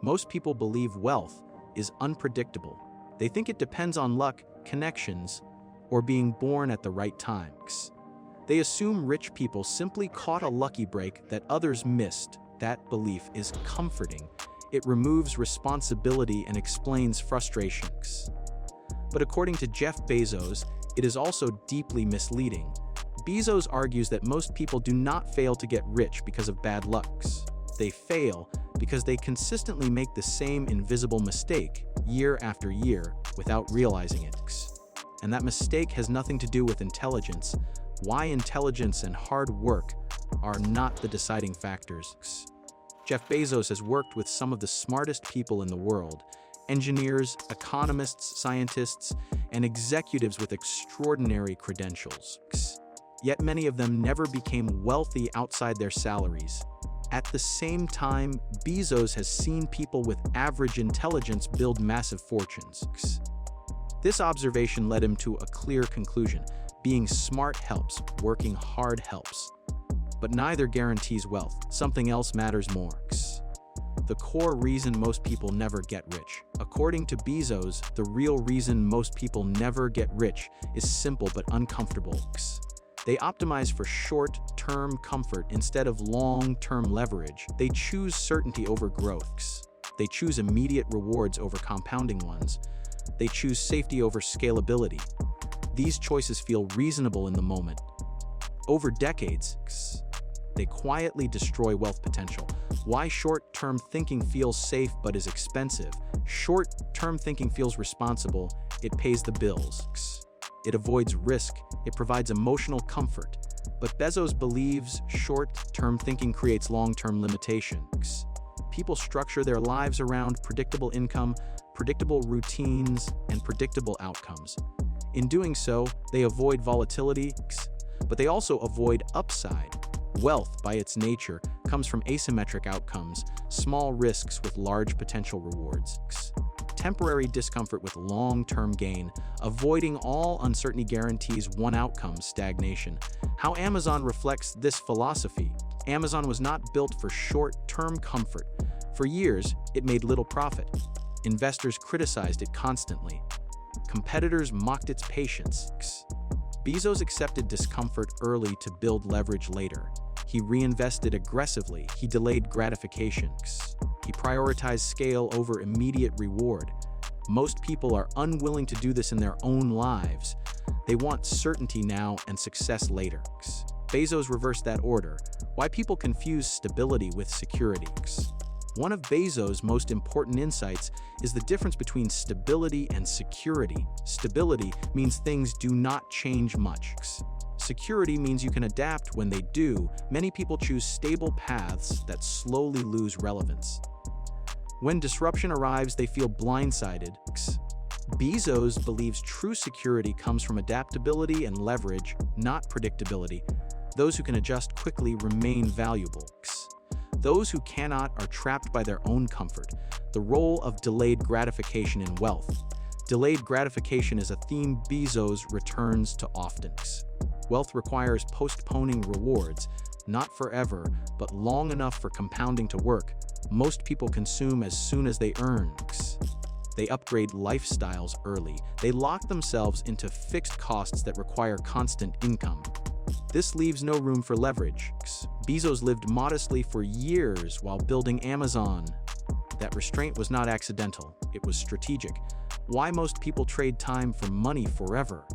Most people believe wealth is unpredictable. They think it depends on luck, connections, or being born at the right time. They assume rich people simply caught a lucky break that others missed. That belief is comforting. It removes responsibility and explains frustrations. But according to Jeff Bezos, it is also deeply misleading. Bezos argues that most people do not fail to get rich because of bad luck. They fail because they consistently make the same invisible mistake year after year without realizing it. And that mistake has nothing to do with intelligence. Why intelligence and hard work are not the deciding factors. Jeff Bezos has worked with some of the smartest people in the world: engineers, economists, scientists, and executives with extraordinary credentials. Yet many of them never became wealthy outside their salaries. At the same time, Bezos has seen people with average intelligence build massive fortunes. This observation led him to a clear conclusion: being smart helps, working hard helps. But neither guarantees wealth. Something else matters more. The core reason most people never get rich. According to Bezos, the real reason most people never get rich is simple but uncomfortable. They optimize for short-term comfort instead of long-term leverage. They choose certainty over growth. They choose immediate rewards over compounding ones. They choose safety over scalability. These choices feel reasonable in the moment. Over decades, they quietly destroy wealth potential. Why short-term thinking feels safe but is expensive? Short-term thinking feels responsible. It pays the bills. It avoids risk. It provides emotional comfort. But Bezos believes short-term thinking creates long-term limitations. People structure their lives around predictable income, predictable routines, and predictable outcomes. In doing so, they avoid volatility, but they also avoid upside. Wealth, by its nature, comes from asymmetric outcomes, small risks with large potential rewards. Temporary discomfort with long-term gain. Avoiding all uncertainty guarantees one outcome: stagnation. How Amazon reflects this philosophy. Amazon was not built for short-term comfort. For years, it made little profit. Investors criticized it constantly. Competitors mocked its patience. Bezos accepted discomfort early to build leverage later. He reinvested aggressively. He delayed gratification. He prioritized scale over immediate reward. Most people are unwilling to do this in their own lives. They want certainty now and success later. Bezos reversed that order. Why people confuse stability with security. One of Bezos' most important insights is the difference between stability and security. Stability means things do not change much. Security means you can adapt when they do. Many people choose stable paths that slowly lose relevance. When disruption arrives, they feel blindsided. Bezos believes true security comes from adaptability and leverage, not predictability. Those who can adjust quickly remain valuable. Those who cannot are trapped by their own comfort. The role of delayed gratification in wealth. Delayed gratification is a theme Bezos returns to often. Wealth requires postponing rewards, not forever, but long enough for compounding to work. Most people consume as soon as they earn. They upgrade lifestyles early. They lock themselves into fixed costs that require constant income. This leaves no room for leverage. Bezos lived modestly for years while building Amazon. That restraint was not accidental, it was strategic. Why most people trade time for money forever?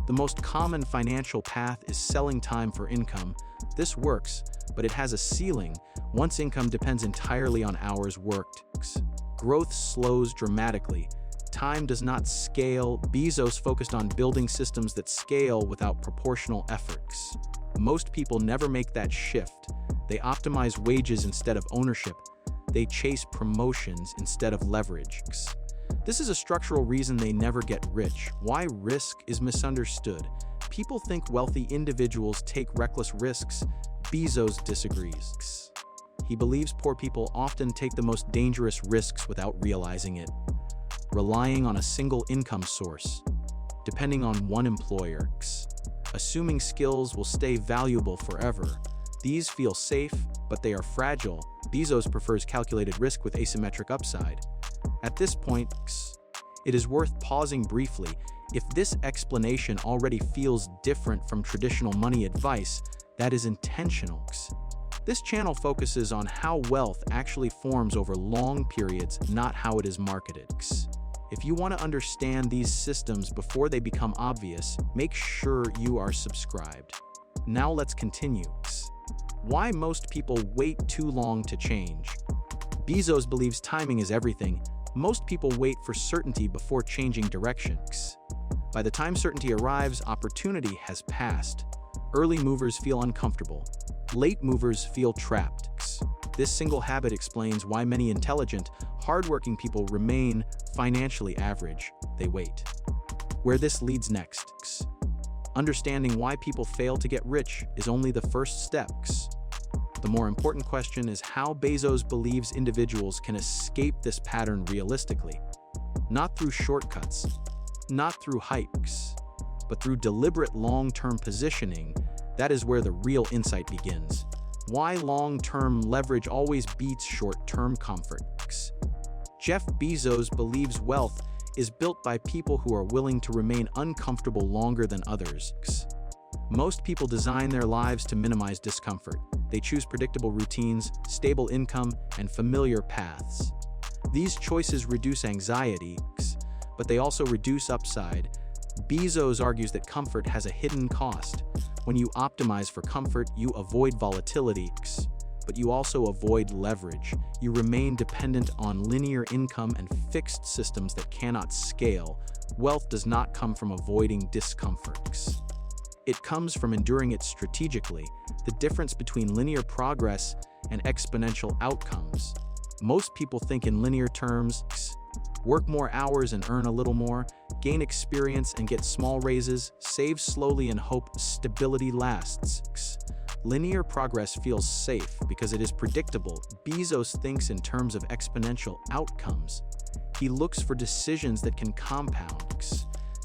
The most common financial path is selling time for income. This works, but it has a ceiling. Once income depends entirely on hours worked, growth slows dramatically. Time does not scale. Bezos focused on building systems that scale without proportional efforts. Most people never make that shift. They optimize wages instead of ownership. They chase promotions instead of leverage. This is a structural reason they never get rich. Why risk is misunderstood. People think wealthy individuals take reckless risks. Bezos disagrees. He believes poor people often take the most dangerous risks without realizing it. Relying on a single income source, depending on one employer, assuming skills will stay valuable forever. These feel safe, but they are fragile. Bezos prefers calculated risk with asymmetric upside. At this point, it is worth pausing briefly. If this explanation already feels different from traditional money advice, that is intentional. This channel focuses on how wealth actually forms over long periods, not how it is marketed. If you want to understand these systems before they become obvious, make sure you are subscribed. Now let's continue. Why most people wait too long to change. Bezos believes timing is everything. Most people wait for certainty before changing directions. By the time certainty arrives, opportunity has passed. Early movers feel uncomfortable. Late movers feel trapped. This single habit explains why many intelligent, hardworking people remain financially average. They wait. Where this leads next. Understanding why people fail to get rich is only the first step. The more important question is how Bezos believes individuals can escape this pattern realistically. Not through shortcuts, not through hypes, but through deliberate long-term positioning. That is where the real insight begins. Why long-term leverage always beats short-term comfort. Jeff Bezos believes wealth is built by people who are willing to remain uncomfortable longer than others. Most people design their lives to minimize discomfort. They choose predictable routines, stable income, and familiar paths. These choices reduce anxiety, but they also reduce upside. Bezos argues that comfort has a hidden cost. When you optimize for comfort, you avoid volatility, but you also avoid leverage. You remain dependent on linear income and fixed systems that cannot scale. Wealth does not come from avoiding discomfort. It comes from enduring it strategically. The difference between linear progress and exponential outcomes. Most people think in linear terms. Work more hours and earn a little more, gain experience and get small raises, save slowly and hope stability lasts. Linear progress feels safe because it is predictable. Bezos thinks in terms of exponential outcomes. He looks for decisions that can compound,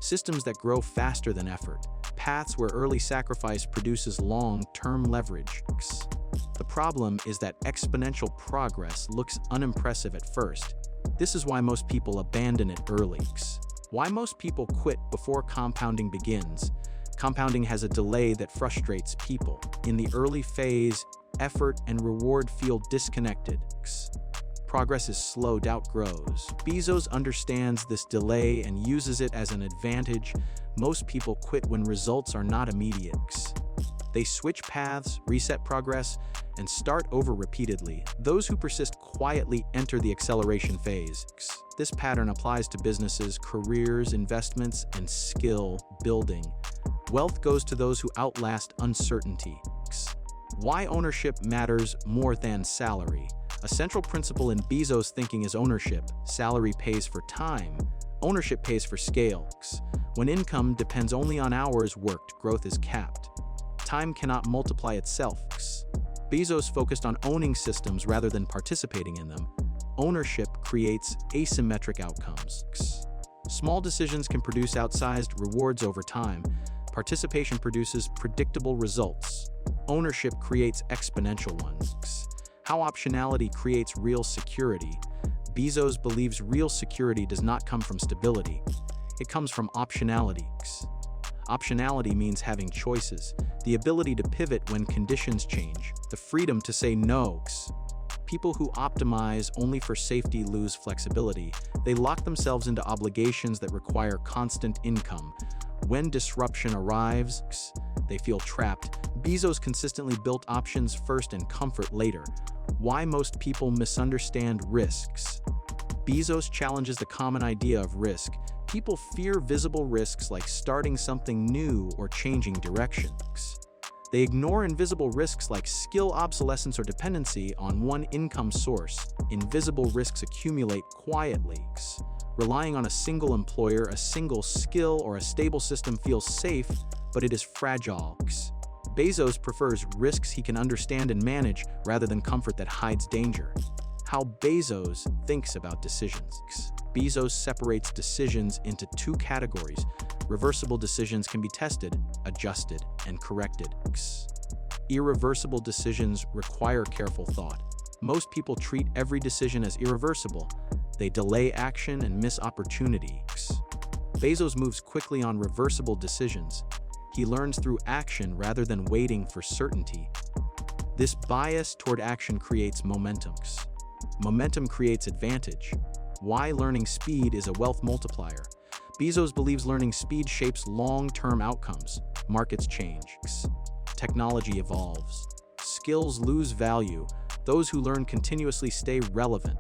systems that grow faster than effort, paths where early sacrifice produces long-term leverage. The problem is that exponential progress looks unimpressive at first. This is why most people abandon it early. Why most people quit before compounding begins. Compounding has a delay that frustrates people. In the early phase, effort and reward feel disconnected. Progress is slow, doubt grows. Bezos understands this delay and uses it as an advantage. Most people quit when results are not immediate. They switch paths, reset progress, and start over repeatedly. Those who persist quietly enter the acceleration phase. This pattern applies to businesses, careers, investments, and skill building. Wealth goes to those who outlast uncertainty. Why ownership matters more than salary. A central principle in Bezos' thinking is ownership. Salary pays for time. Ownership pays for scale. When income depends only on hours worked, growth is capped. Time cannot multiply itself. Bezos focused on owning systems rather than participating in them. Ownership creates asymmetric outcomes. Small decisions can produce outsized rewards over time. Participation produces predictable results. Ownership creates exponential ones. How optionality creates real security. Bezos believes real security does not come from stability. It comes from optionality. Optionality means having choices, the ability to pivot when conditions change, the freedom to say no. People who optimize only for safety lose flexibility. They lock themselves into obligations that require constant income. When disruption arrives, they feel trapped. Bezos consistently built options first and comfort later. Why most people misunderstand risks. Bezos challenges the common idea of risk. People fear visible risks like starting something new or changing directions. They ignore invisible risks like skill obsolescence or dependency on one income source. Invisible risks accumulate quietly. Relying on a single employer, a single skill, or a stable system feels safe, but it is fragile. Bezos prefers risks he can understand and manage rather than comfort that hides danger. How Bezos thinks about decisions. Bezos separates decisions into two categories. Reversible decisions can be tested, adjusted, and corrected. Irreversible decisions require careful thought. Most people treat every decision as irreversible. They delay action and miss opportunities. Bezos moves quickly on reversible decisions. He learns through action rather than waiting for certainty. This bias toward action creates momentum. Momentum creates advantage. Why learning speed is a wealth multiplier. Bezos believes learning speed shapes long-term outcomes. Markets change. Technology evolves. Skills lose value. Those who learn continuously stay relevant.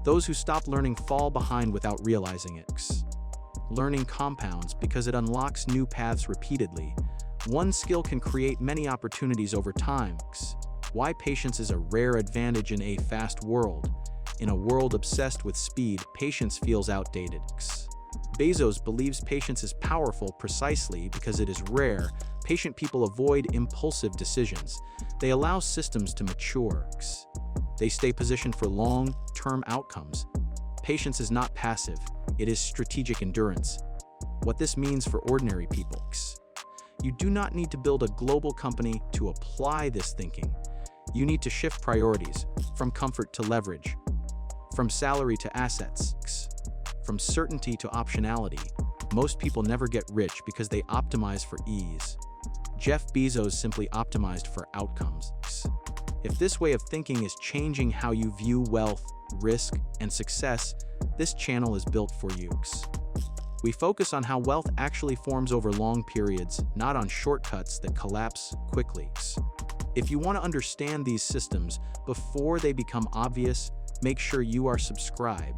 Those who stop learning fall behind without realizing it. Learning compounds because it unlocks new paths repeatedly. One skill can create many opportunities over time. Why patience is a rare advantage in a fast world. In a world obsessed with speed, patience feels outdated. Bezos believes patience is powerful precisely because it is rare. Patient people avoid impulsive decisions. They allow systems to mature. They stay positioned for long-term outcomes. Patience is not passive, it is strategic endurance. What this means for ordinary people. You do not need to build a global company to apply this thinking. You need to shift priorities from comfort to leverage, from salary to assets, from certainty to optionality. Most people never get rich because they optimize for ease. Jeff Bezos simply optimized for outcomes. If this way of thinking is changing how you view wealth, risk, and success, this channel is built for you. We focus on how wealth actually forms over long periods, not on shortcuts that collapse quickly. If you want to understand these systems before they become obvious, make sure you are subscribed.